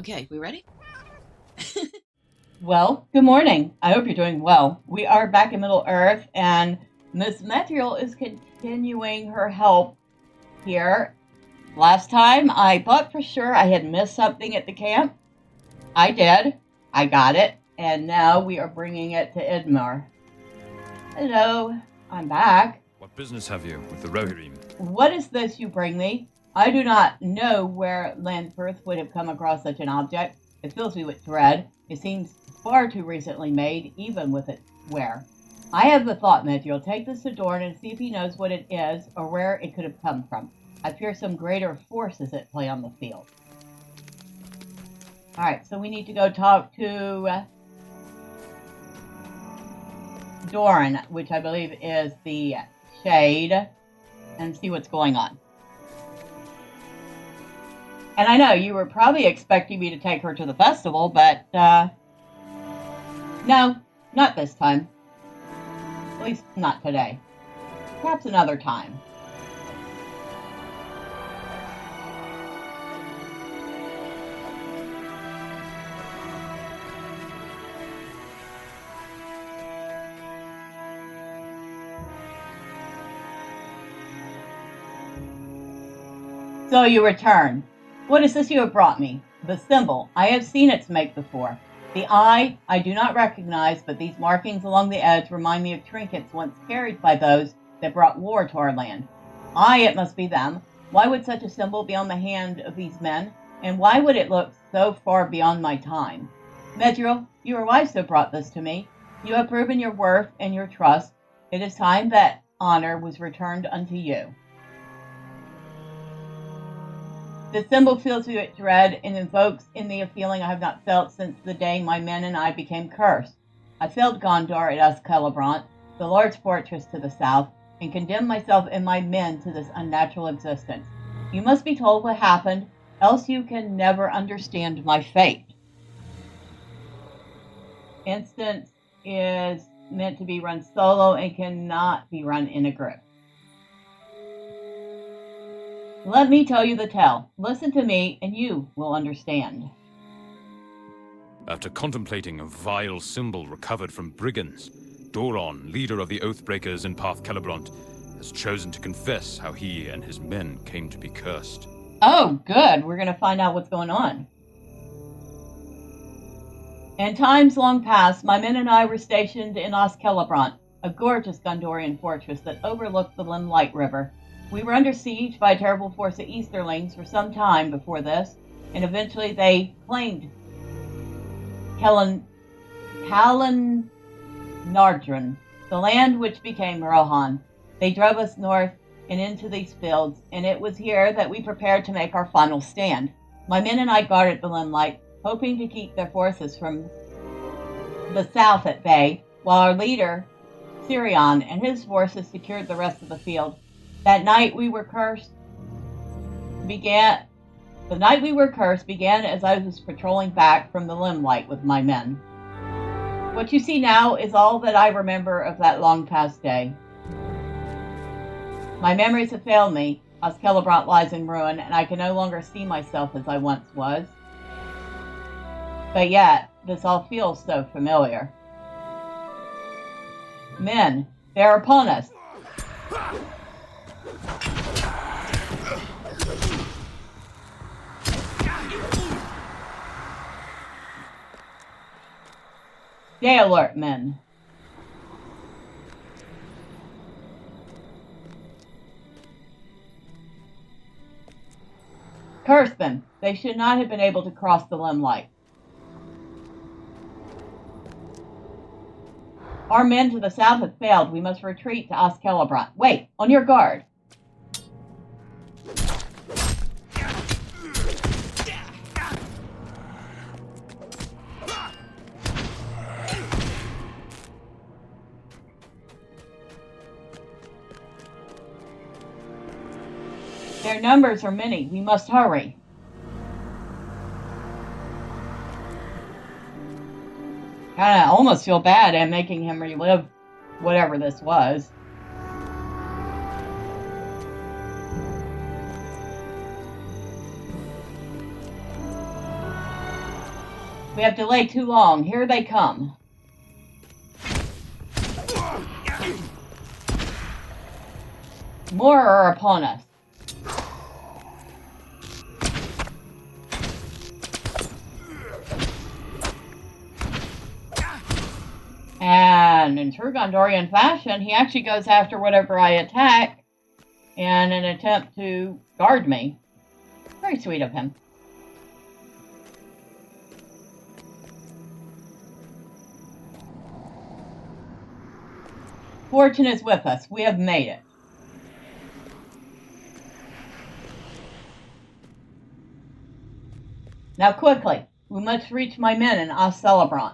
Okay, we ready? Well, good morning. I hope you're doing well. We are back in Middle Earth, and Miss Medrielle is continuing her help here. Last time, I thought for sure I had missed something at the camp. I did. I got it, and now we are bringing it to Idmar. Hello, I'm back. What business have you with the Rohirrim? What is this you bring me? I do not know where Landforth would have come across such an object. It fills me with dread. It seems far too recently made, even with its wear. I have the thought, Medrielle, take this to Doran and see if he knows what it is or where it could have come from. I fear some greater force is at play on the field. Alright, so we need to go talk to Doran, which I believe is the Shade, and see what's going on. And I know you were probably expecting me to take her to the festival, but no, not this time. At least not today. Perhaps another time. So you return. What is this you have brought me? The symbol. I have seen its make before. The eye I do not recognize, but these markings along the edge remind me of trinkets once carried by those that brought war to our land. It must be them. Why would such a symbol be on the hand of these men? And why would it look so far beyond my time? Medrielle, you are wise to have brought this to me. You have proven your worth and your trust. It is time that honor was returned unto you. The symbol fills me with dread and invokes in me a feeling I have not felt since the day my men and I became cursed. I failed Gondor at Celebrant, the Lord's fortress to the south, and condemned myself and my men to this unnatural existence. You must be told what happened, else you can never understand my fate. Instance is meant to be run solo and cannot be run in a group. Let me tell you the tale. Listen to me, and you will understand. After contemplating a vile symbol recovered from brigands, Doron, leader of the Oathbreakers in Parth Celebrant, has chosen to confess how he and his men came to be cursed. Oh, good. We're going to find out what's going on. In times long past, my men and I were stationed in Celebrant, a gorgeous Gondorian fortress that overlooked the Limelight River. We were under siege by a terrible force of Easterlings for some time before this, and eventually they claimed Kalan Nardran, the land which became Rohan. They drove us north and into these fields, and it was here that we prepared to make our final stand. My men and I guarded the Limelight, hoping to keep their forces from the south at bay, while our leader, Sirion, and his forces secured the rest of the field. The night we were cursed began as I was patrolling back from the Limelight with my men. What you see now is all that I remember of that long past day. My memories have failed me. Celebrant lies in ruin, and I can no longer see myself as I once was. But yet, this all feels so familiar. Men, they are upon us. Stay alert, men. Curse them. They should not have been able to cross the Limelight. Our men to the south have failed. We must retreat to Celebrant. Wait, on your guard. Their numbers are many. We must hurry. Kind of almost feel bad at making him relive whatever this was. We have delayed too long. Here they come. More are upon us. And in true Gondorian fashion, he actually goes after whatever I attack in an attempt to guard me. Very sweet of him. Fortune is with us. We have made it. Now quickly, we must reach my men in Parth Celebrant.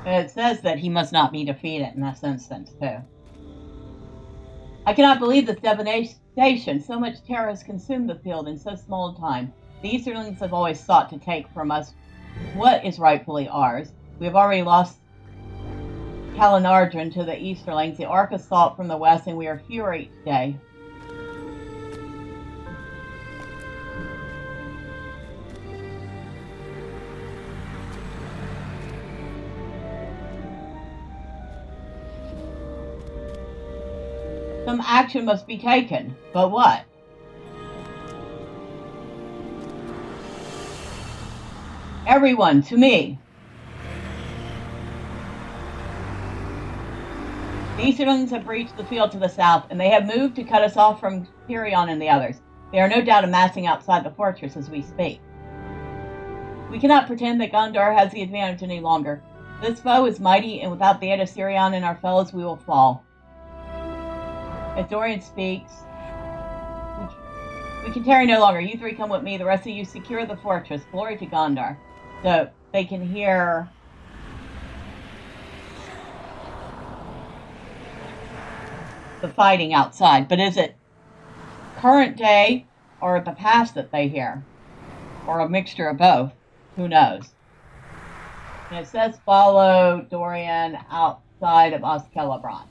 It says that he must not be defeated in this instance, too. I cannot believe this devastation. So much terror has consumed the field in so small a time. The Easterlings have always sought to take from us what is rightfully ours. We have already lost Kalanardran to the Easterlings. The Ark assault from the west, and we are fewer each day. Some action must be taken, but what? Everyone, to me! The Easterlings have breached the field to the south, and they have moved to cut us off from Tyrion and the others. They are no doubt amassing outside the fortress as we speak. We cannot pretend that Gondor has the advantage any longer. This foe is mighty, and without the aid of Tyrion and our fellows, we will fall. As Doran speaks, we can tarry no longer. You three come with me. The rest of you secure the fortress. Glory to Gondor. So they can hear the fighting outside. But is it current day or the past that they hear? Or a mixture of both? Who knows? And it says follow Doran outside of Parth Celebrant.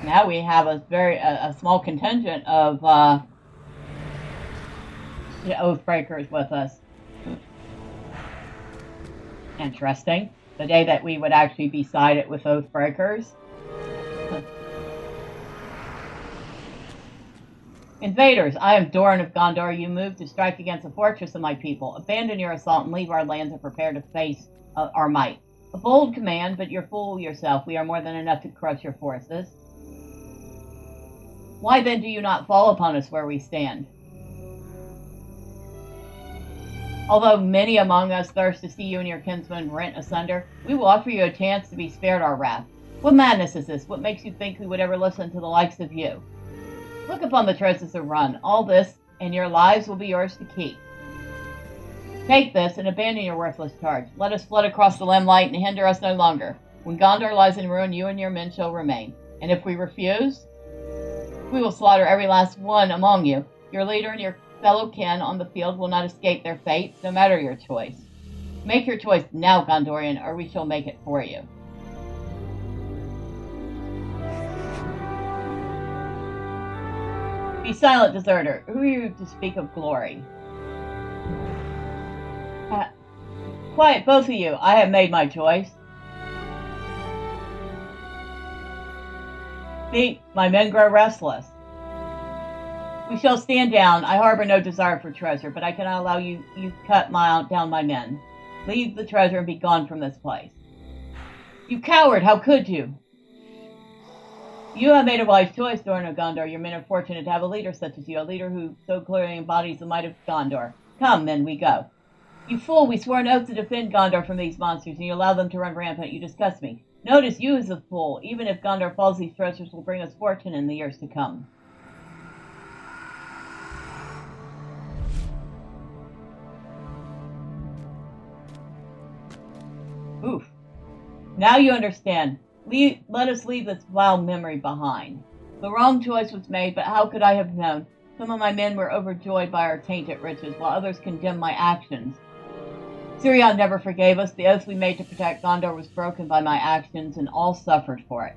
Now we have a small contingent of Oathbreakers with us. Interesting. The day that we would actually be sided with Oathbreakers. Invaders, I am Doran of Gondor. You move to strike against the fortress of my people. Abandon your assault and leave our lands and prepare to face our might. A bold command, but you're fool yourself. We are more than enough to crush your forces. Why then do you not fall upon us where we stand? Although many among us thirst to see you and your kinsmen rent asunder, we will offer you a chance to be spared our wrath. What madness is this? What makes you think we would ever listen to the likes of you? Look upon the traces of run. All this, and your lives will be yours to keep. Take this and abandon your worthless charge. Let us flood across the limelight and hinder us no longer. When Gondor lies in ruin, you and your men shall remain. And if we refuse, we will slaughter every last one among you. Your leader and your fellow kin on the field will not escape their fate, no matter your choice. Make your choice now, Gondorian, or we shall make it for you. Be silent, deserter. Who are you to speak of glory? Quiet, both of you. I have made my choice. See, my men grow restless. We shall stand down. I harbor no desire for treasure, but I cannot allow you cut down my men. Leave the treasure and be gone from this place. You coward, how could you? You have made a wise choice, Doran of Gondor. Your men are fortunate to have a leader such as you, a leader who so clearly embodies the might of Gondor. Come, then, we go. You fool, we swore an oath to defend Gondor from these monsters, and you allow them to run rampant. You disgust me. Notice you as a fool. Even if Gondor falls, these treasures will bring us fortune in the years to come. Oof. Now you understand. Let us leave this vile memory behind. The wrong choice was made, but how could I have known? Some of my men were overjoyed by our tainted riches, while others condemned my actions. Tyrion never forgave us. The oath we made to protect Gondor was broken by my actions, and all suffered for it.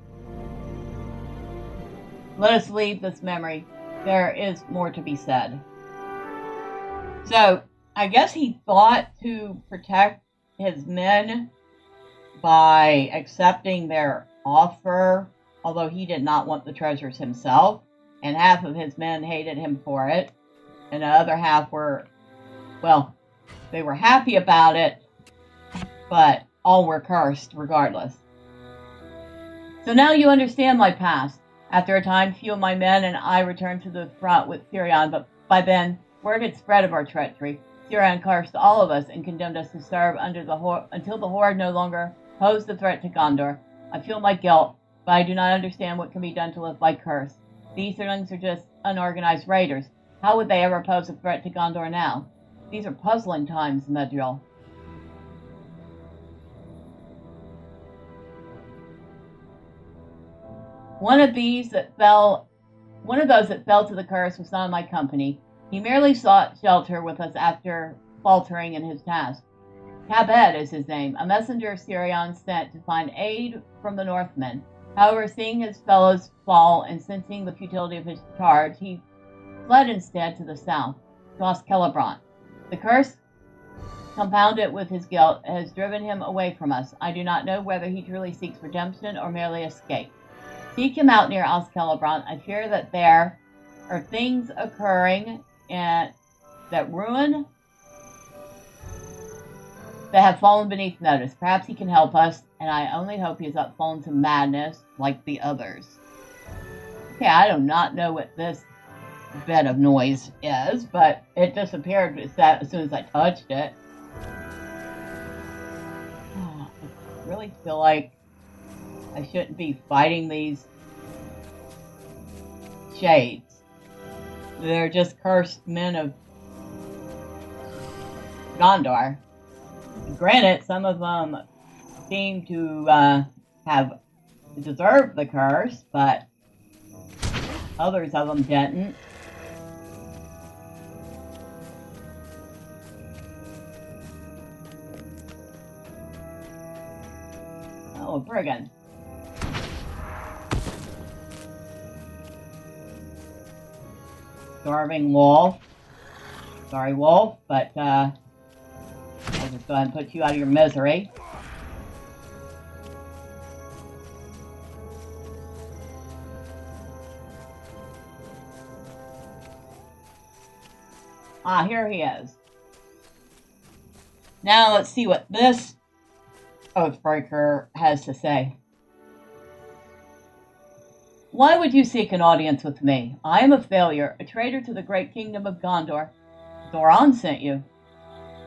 Let us leave this memory. There is more to be said. So, I guess he thought to protect his men by accepting their offer, although he did not want the treasures himself, and half of his men hated him for it, and the other half were, well, they were happy about it, but all were cursed regardless. So now you understand my past. After a time, few of my men and I returned to the front with Sirion, but by then, word had spread of our treachery. Sirion cursed all of us and condemned us to serve under the until the Horde no longer posed a threat to Gondor. I feel my guilt, but I do not understand what can be done to live by curse. The Easterlings are just unorganized raiders. How would they ever pose a threat to Gondor now? These are puzzling times, Medrielle. One of those that fell to the curse was not in my company. He merely sought shelter with us after faltering in his task. Tabed is his name, a messenger of Sirion sent to find aid from the Northmen. However, seeing his fellows fall and sensing the futility of his charge, he fled instead to the south, to Parth Celebrant. The curse, compounded with his guilt, has driven him away from us. I do not know whether he truly seeks redemption or merely escape. Seek him out near Parth Celebrant. I fear that there are things occurring that have fallen beneath notice. Perhaps he can help us, and I only hope he has not fallen to madness like the others. Okay, I do not know what this bed of noise is, but it disappeared as soon as I touched it. I really feel like I shouldn't be fighting these shades. They're just cursed men of Gondor. Granted, some of them seem to have deserved the curse, but others of them didn't. Oh, a brigand. Starving wolf. Sorry, wolf, but I'll just go ahead and put you out of your misery. Ah, here he is. Now let's see what this Oathbreaker has to say. Why would you seek an audience with me? I am a failure, a traitor to the great kingdom of Gondor. Doran sent you.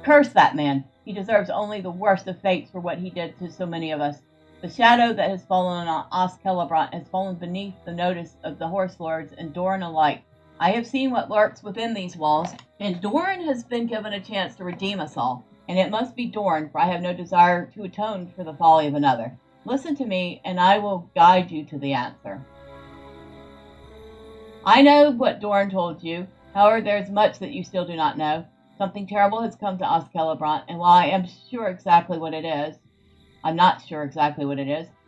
Curse that man. He deserves only the worst of fates for what he did to so many of us. The shadow that has fallen on Parth Celebrant has fallen beneath the notice of the horse lords and Doran alike. I have seen what lurks within these walls, and Doran has been given a chance to redeem us all. And it must be Doran, for I have no desire to atone for the folly of another. Listen to me, and I will guide you to the answer. I know what Doran told you. However, there is much that you still do not know. Something terrible has come to Parth Celebrant, and while I am not sure exactly what it is,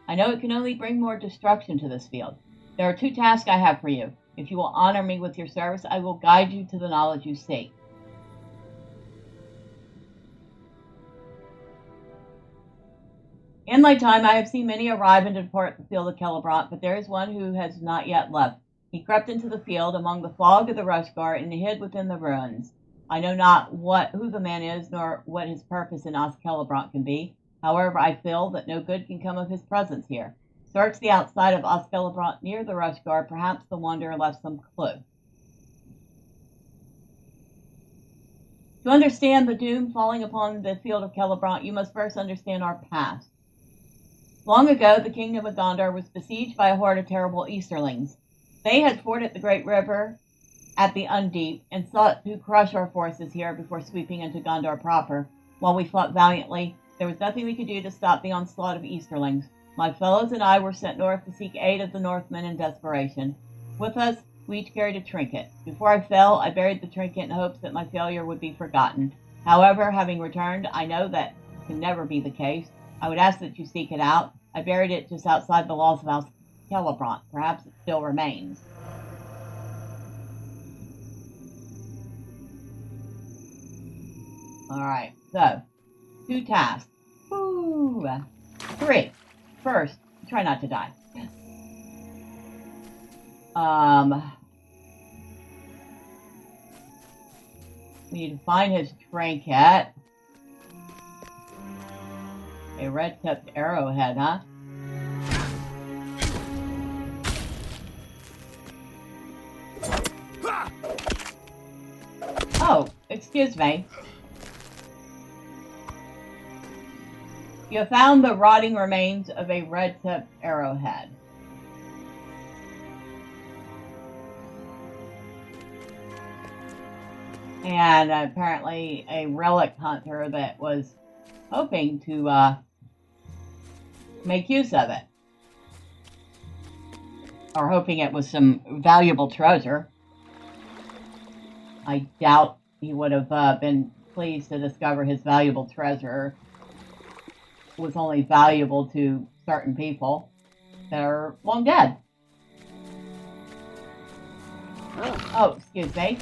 I know it can only bring more destruction to this field. There are two tasks I have for you. If you will honor me with your service, I will guide you to the knowledge you seek. In my time, I have seen many arrive and depart the field of Celebrant, but there is one who has not yet left. He crept into the field among the fog of the Rushgar and hid within the ruins. I know not who the man is, nor what his purpose in Parth Celebrant can be. However, I feel that no good can come of his presence here. Search the outside of Parth Celebrant near the Rushgar. Perhaps the wanderer left some clue. To understand the doom falling upon the field of Celebrant, you must first understand our past. Long ago, the kingdom of Gondor was besieged by a horde of terrible Easterlings. They had forded the great river at the Undeep and sought to crush our forces here before sweeping into Gondor proper. While we fought valiantly, there was nothing we could do to stop the onslaught of Easterlings. My fellows and I were sent north to seek aid of the Northmen in desperation. With us, we each carried a trinket. Before I fell, I buried the trinket in hopes that my failure would be forgotten. However, having returned, I know that can never be the case. I would ask that you seek it out. I buried it just outside the walls of Celebrant. Perhaps it still remains. Alright, so 2 tasks. Woo! 3. First, try not to die. We need to find his trinket. A red-tipped arrowhead, huh? Oh, excuse me. You found the rotting remains of a red-tipped arrowhead. And apparently a relic hunter that was hoping to make use of it. Or hoping it was some valuable treasure. I doubt he would have been pleased to discover his valuable treasure was only valuable to certain people that are long dead. Oh, excuse me.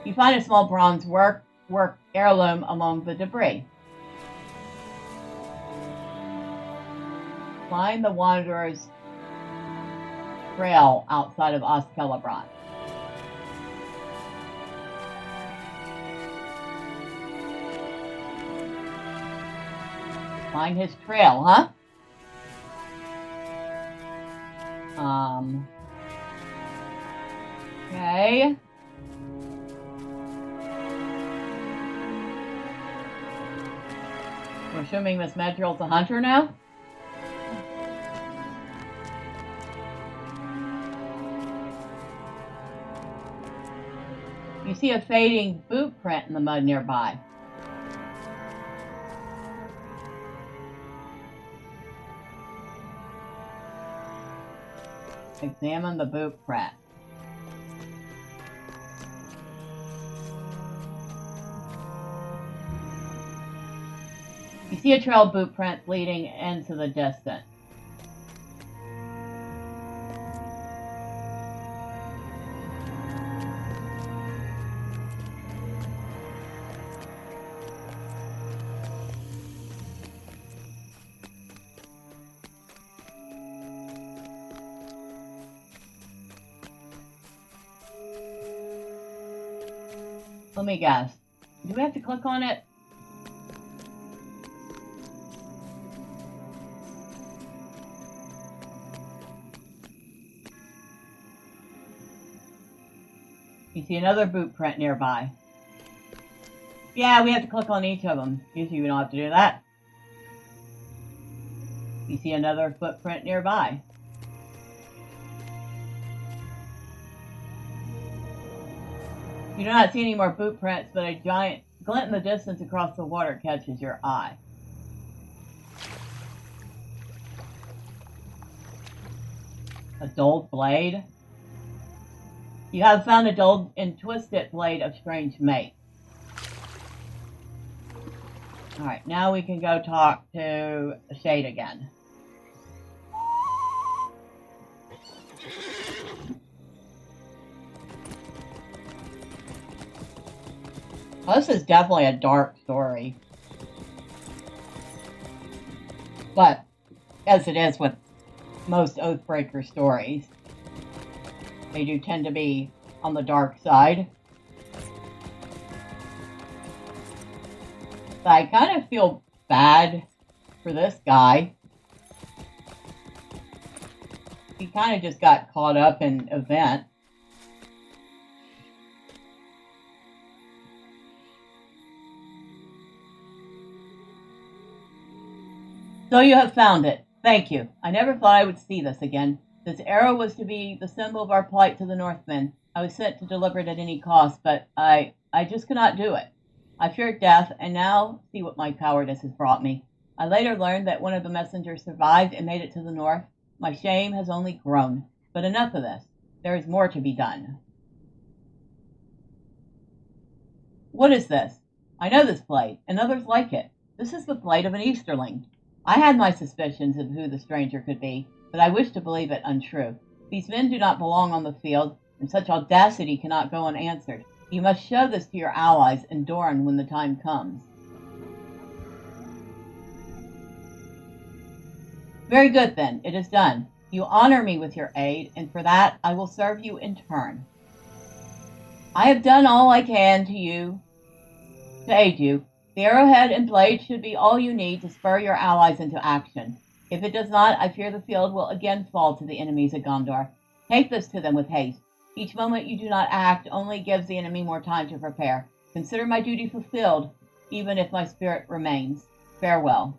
You find a small bronze work heirloom among the debris. Find the Wanderer's trail outside of Parth Celebrant. Find his trail, huh? Okay. We're assuming Miss Medrielle's a hunter now? You see a fading boot print in the mud nearby. Examine the boot print. You see a trail of boot prints leading into the distance. Let me guess. Do we have to click on it? You see another boot print nearby. Yeah, we have to click on each of them. Usually we don't have to do that. You see another footprint nearby. You do not see any more boot prints, but a giant glint in the distance across the water catches your eye. A dulled blade. You have found a dulled and twisted blade of strange make. Alright, now we can go talk to Shade again. Well, this is definitely a dark story. But, as it is with most Oathbreaker stories, they do tend to be on the dark side. But I kind of feel bad for this guy. He kind of just got caught up in an event. So you have found it. Thank you. I never thought I would see this again. This arrow was to be the symbol of our plight to the Northmen. I was sent to deliver it at any cost, but I just could not do it. I feared death, and now see what my cowardice has brought me. I later learned that one of the messengers survived and made it to the north. My shame has only grown. But enough of this. There is more to be done. What is this? I know this blade, and others like it. This is the blade of an Easterling. I had my suspicions of who the stranger could be, but I wish to believe it untrue. These men do not belong on the field, and such audacity cannot go unanswered. You must show this to your allies and Doran when the time comes. Very good, then. It is done. You honor me with your aid, and for that I will serve you in turn. I have done all I can to aid you. The arrowhead and blade should be all you need to spur your allies into action. If it does not, I fear the field will again fall to the enemies of Gondor. Take this to them with haste. Each moment you do not act only gives the enemy more time to prepare. Consider my duty fulfilled, even if my spirit remains. Farewell.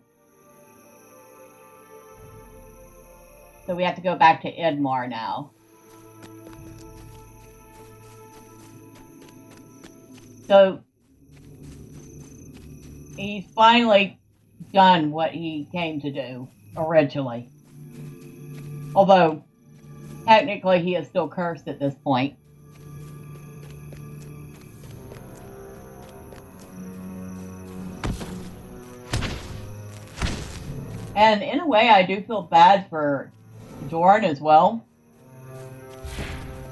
So we have to go back to Idmar now. So he's finally done what he came to do originally. Although, technically he is still cursed at this point. And in a way, I do feel bad for Doran as well.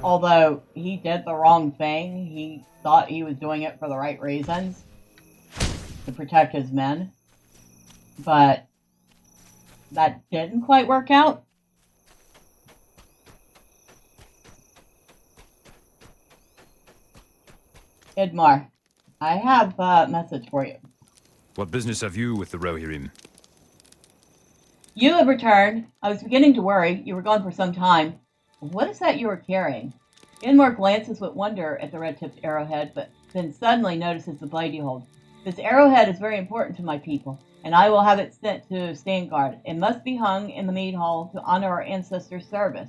Although he did the wrong thing, he thought he was doing it for the right reasons, to protect his men. But that didn't quite work out. Idmar, I have a message for you. What business have you with the Rohirrim? You have returned. I was beginning to worry. You were gone for some time. What is that you are carrying? Idmar glances with wonder at the red-tipped arrowhead, but then suddenly notices the blade you hold. This arrowhead is very important to my people, and I will have it sent to Stanguard. It must be hung in the mead hall to honor our ancestors' service.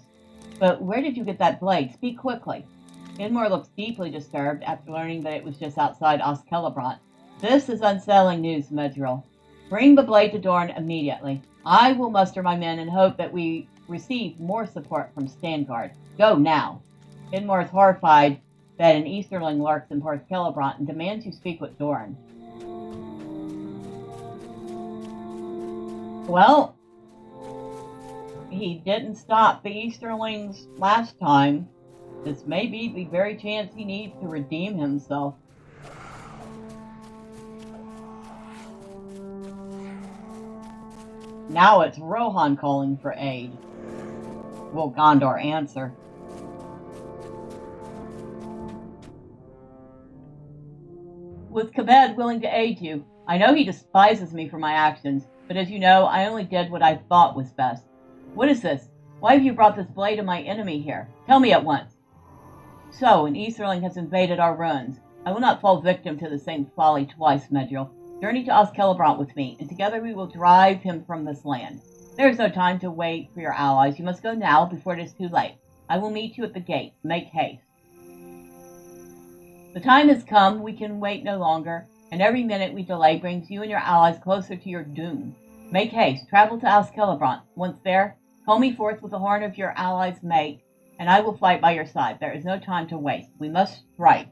But where did you get that blade? Speak quickly. Idmar looks deeply disturbed after learning that it was just outside Celebrant. This is unsettling news, Medrielle. Bring the blade to Doran immediately. I will muster my men and hope that we receive more support from Stanguard. Go now. Idmar is horrified that an Easterling lurks in Parth Celebrant and demands you speak with Doran. Well, he didn't stop the Easterlings last time. This may be the very chance he needs to redeem himself. Now it's Rohan calling for aid. Will Gondor answer? Was Kaved willing to aid you? I know he despises me for my actions, but as you know, I only did what I thought was best. What is this? Why have you brought this blade of my enemy here? Tell me at once. So, an Easterling has invaded our ruins. I will not fall victim to the same folly twice, Medrielle. Journey to Celebrant with me, and together we will drive him from this land. There is no time to wait for your allies. You must go now before it is too late. I will meet you at the gate. Make haste. The time has come. We can wait no longer, and every minute we delay brings you and your allies closer to your doom. Make haste. Travel to Celebrant. Once there, call me forth with the horn of your allies' mate, and I will fight by your side. There is no time to waste. We must strike.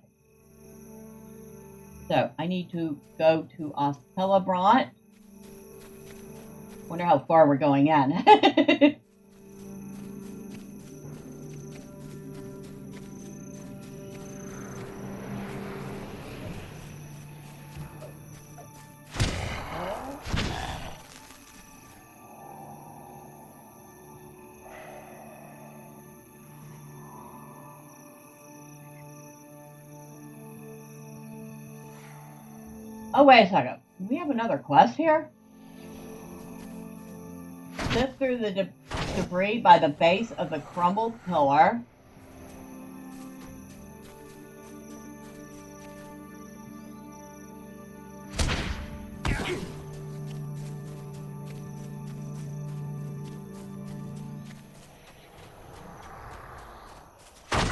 So, I need to go to Celebrant. Wonder how far we're going in. Oh, wait a second. Do we have another quest here? Sift through the debris by the base of the crumbled pillar.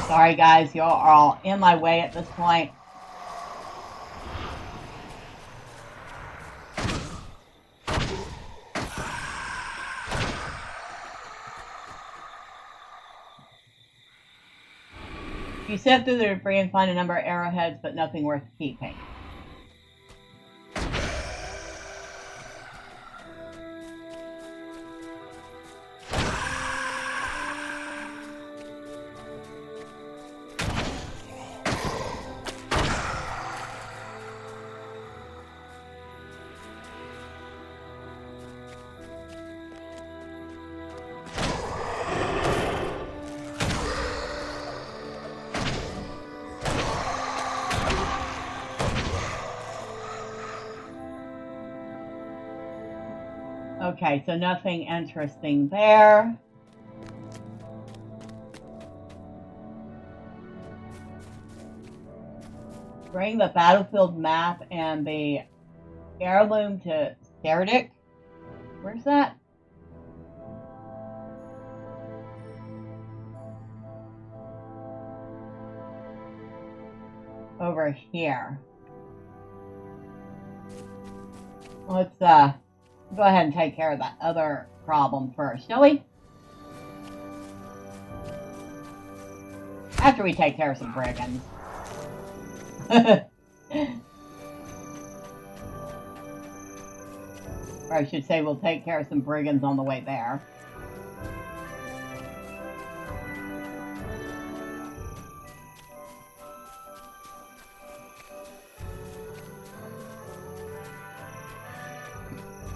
Sorry guys, y'all are all in my way at this point. You sift through the debris and find a number of arrowheads, but nothing worth keeping. Okay, so nothing interesting there. Bring the battlefield map and the heirloom to Serdic. Where's that? Over here. Let's go ahead and take care of that other problem first, shall we? After we take care of some brigands. Or I should say we'll take care of some brigands on the way there.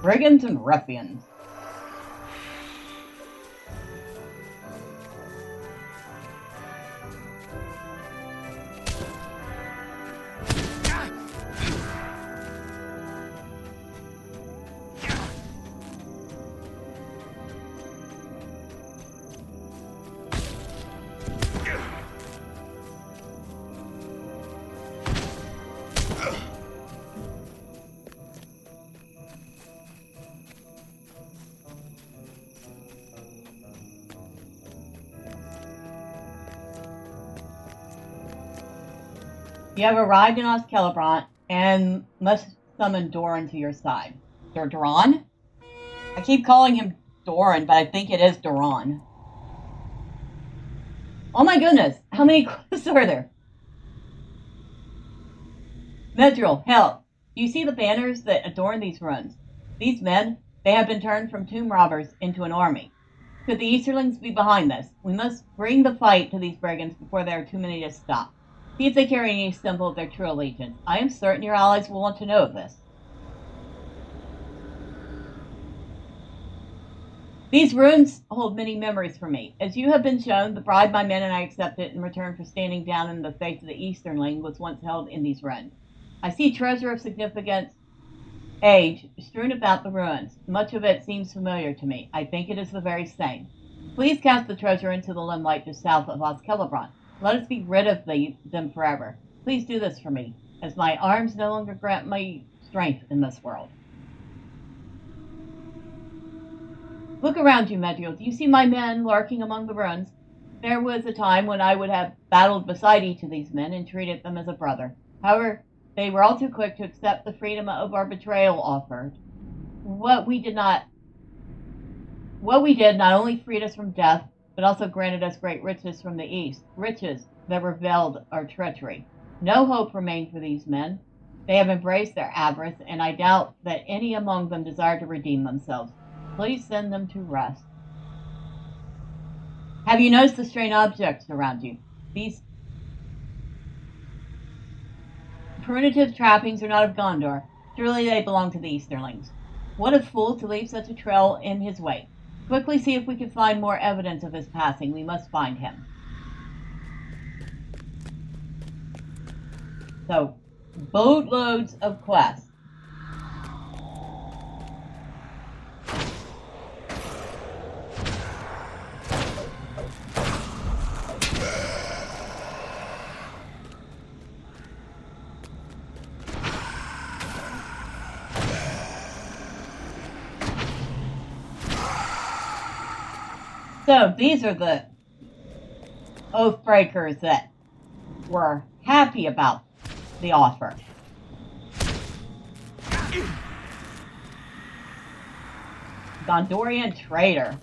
Brigands and ruffians. You have arrived in Parth Celebrant and must summon Doran to your side. Doran? I keep calling him Doran, but I think it is Doron. Oh my goodness, how many clues are there? Medrielle, help! Do you see the banners that adorn these ruins? These men, they have been turned from tomb robbers into an army. Could the Easterlings be behind this? We must bring the fight to these brigands before there are too many to stop. See if they carry any symbol of their true allegiance. I am certain your allies will want to know of this. These ruins hold many memories for me. As you have been shown, the bribe my men and I accepted in return for standing down in the face of the Easternling was once held in these ruins. I see treasure of significant age strewn about the ruins. Much of it seems familiar to me. I think it is the very same. Please cast the treasure into the limelight just south of Parth Celebrant. Let us be rid of them forever. Please do this for me, as my arms no longer grant me strength in this world. Look around you, Medrielle. Do you see my men lurking among the ruins? There was a time when I would have battled beside each of these men and treated them as a brother. However, they were all too quick to accept the freedom of our betrayal offered. What we did not only freed us from death, but also granted us great riches from the east, riches that revealed our treachery. No hope remained for these men. They have embraced their avarice, and I doubt that any among them desire to redeem themselves. Please send them to rest. Have you noticed the strange objects around you? These primitive trappings are not of Gondor. Surely they belong to the Easterlings. What a fool to leave such a trail in his wake. Quickly see if we can find more evidence of his passing. We must find him. So, boatloads of quests. So these are the Oathbreakers that were happy about the offer. Gondorian traitor.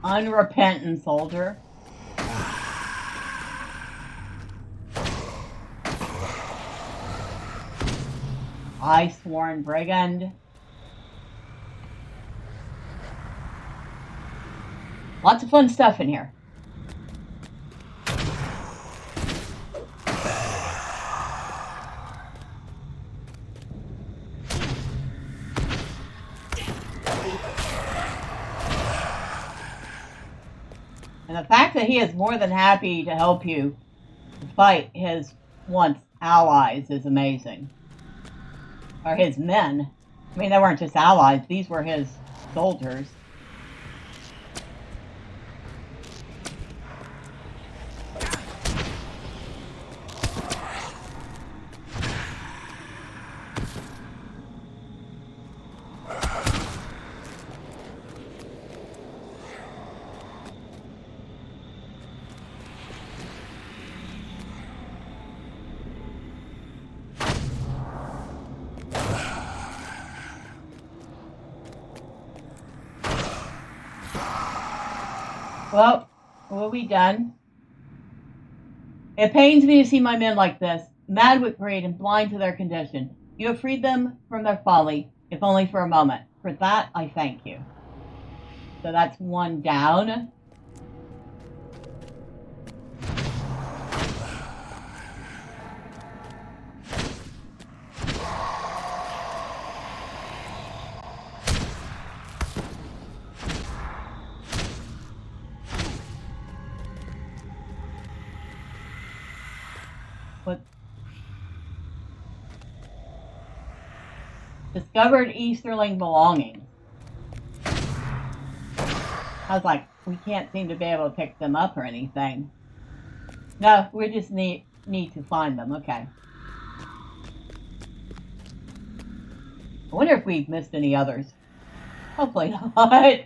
Unrepentant soldier. I sworn brigand. Lots of fun stuff in here. And the fact that he is more than happy to help you fight his once allies is amazing. Or his men. I mean, they weren't just allies, these were his soldiers. Well, we'll be done. It pains me to see my men like this, mad with greed and blind to their condition. You have freed them from their folly, if only for a moment. For that, I thank you. So that's one down. What? Discovered Easterling belongings. I was like, we can't seem to be able to pick them up or anything. No, we just need to find them. Okay. I wonder if we've missed any others. Hopefully not.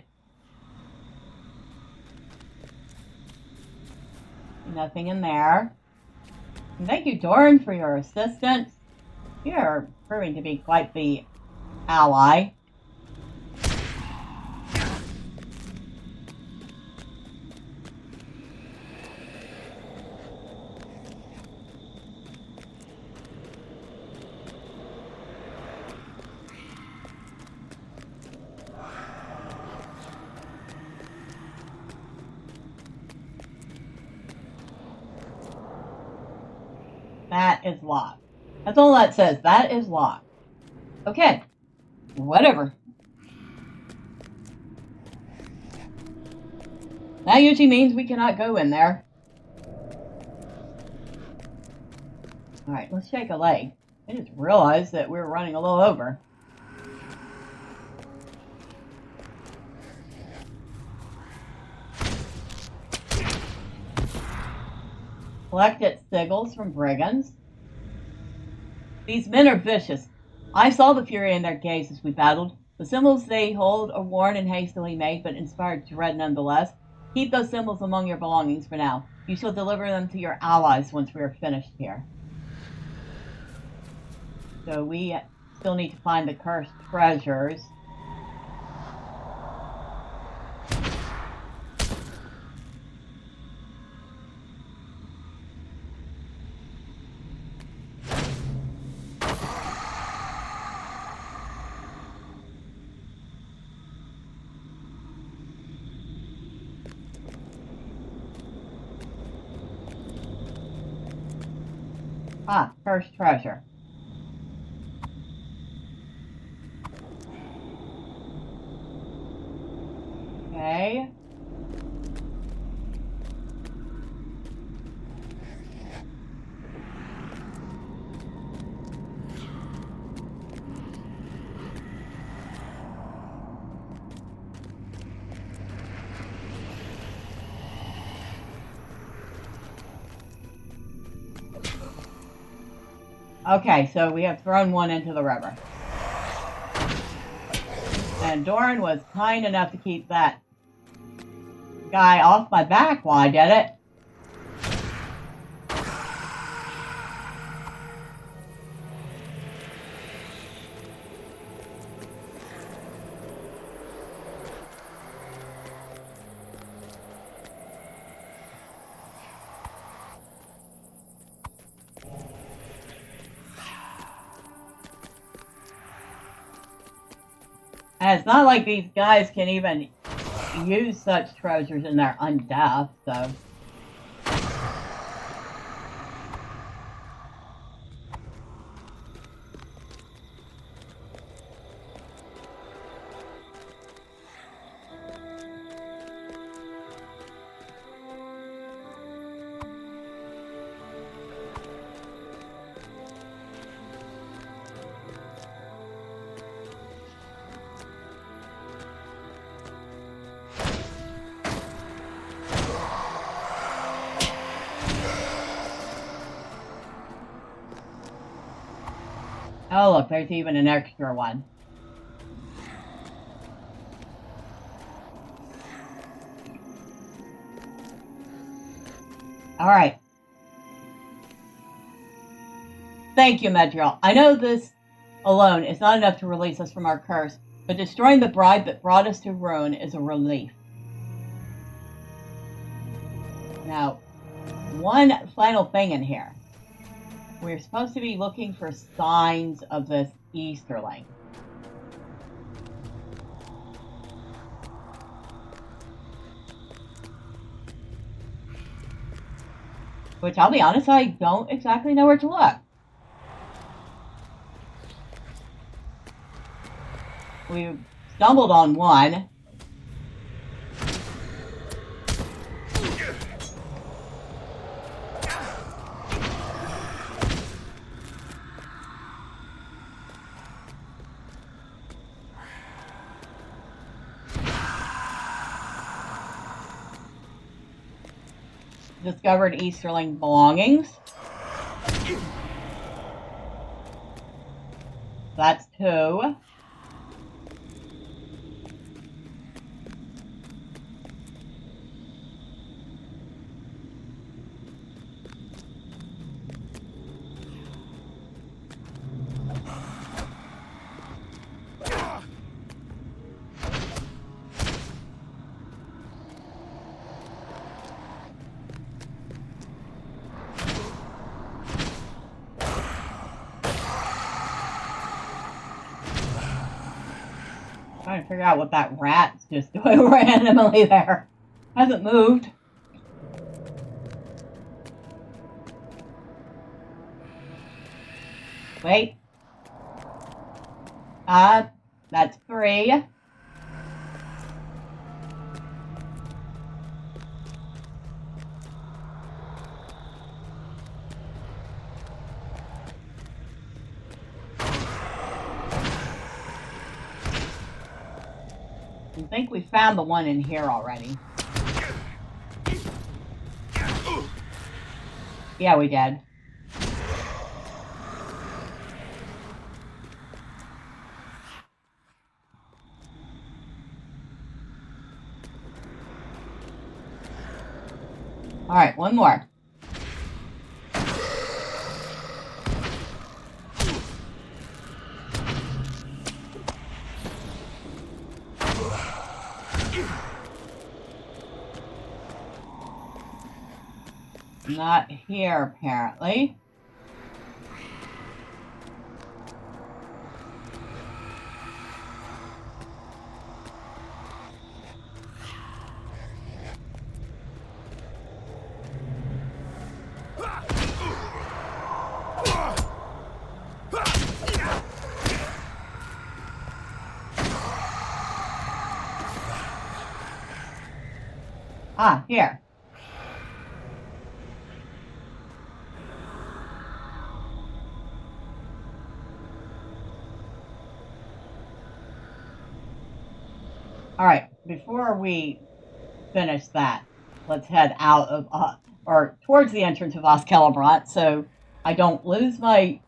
Nothing in there. And thank you, Doran, for your assistance. You're proving to be quite the ally. That is locked. That's all that says. That is locked. Okay. Whatever. That usually means we cannot go in there. Alright, let's shake a leg. I just realized that we're running a little over. Collected sigils from brigands. These men are vicious. I saw the fury in their gaze as we battled. The symbols they hold are worn and hastily made, but inspired dread nonetheless. Keep those symbols among your belongings for now. You shall deliver them to your allies once we are finished here. So we still need to find the cursed treasures. Ah, first treasure. Okay. Okay, so we have thrown one into the river. And Doran was kind enough to keep that guy off my back while I did it. And it's not like these guys can even use such treasures in their undeath, so. Oh, look, there's even an extra one. All right. Thank you, Medrielle. I know this alone is not enough to release us from our curse, but destroying the bribe that brought us to ruin is a relief. Now, one final thing in here. We're supposed to be looking for signs of this Easterling. Which, I'll be honest, I don't exactly know where to look. We stumbled on one. Discovered Easterling belongings. That's 2. Trying to figure out what that rat's just doing randomly there. Hasn't moved. Wait. That's 3. I think we found the one in here already. Yeah, we did. All right, one more. Not here, apparently. Ah, here. All right, before we finish that, let's head out of, or towards the entrance of Parth Celebrant, so I don't lose my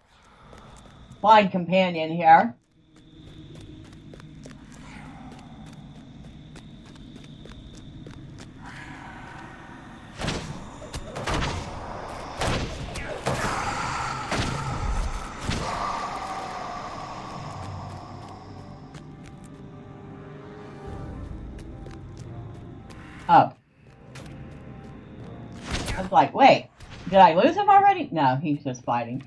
fine companion here. Oh. I was like, wait, did I lose him already? No, he's just fighting.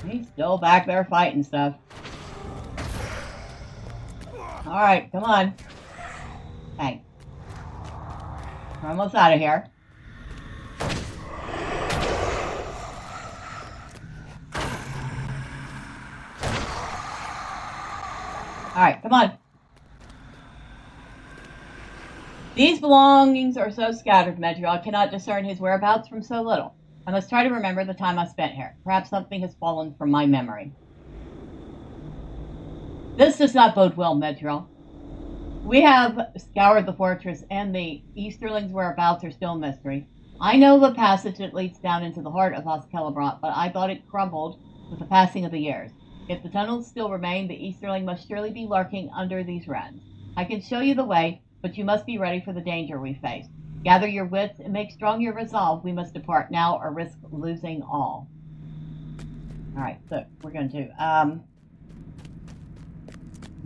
He's still back there fighting stuff. Alright, come on. Hey. We're almost out of here. Alright, come on. These belongings are so scattered, Medrielle, I cannot discern his whereabouts from so little. I must try to remember the time I spent here. Perhaps something has fallen from my memory. This does not bode well, Medrielle. We have scoured the fortress, and the Easterlings' whereabouts are still a mystery. I know the passage that leads down into the heart of Parth Celebrant, but I thought it crumbled with the passing of the years. If the tunnels still remain, the Easterling must surely be lurking under these rents. I can show you the way, but you must be ready for the danger we face. Gather your wits and make strong your resolve. We must depart now or risk losing all. Alright, so we're going to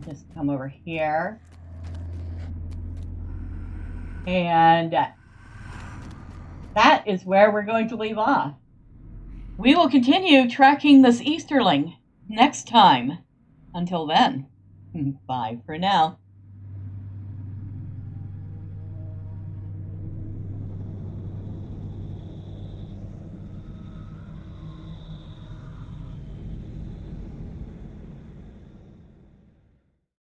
just come over here. And that is where we're going to leave off. We will continue tracking this Easterling next time. Until then, bye for now.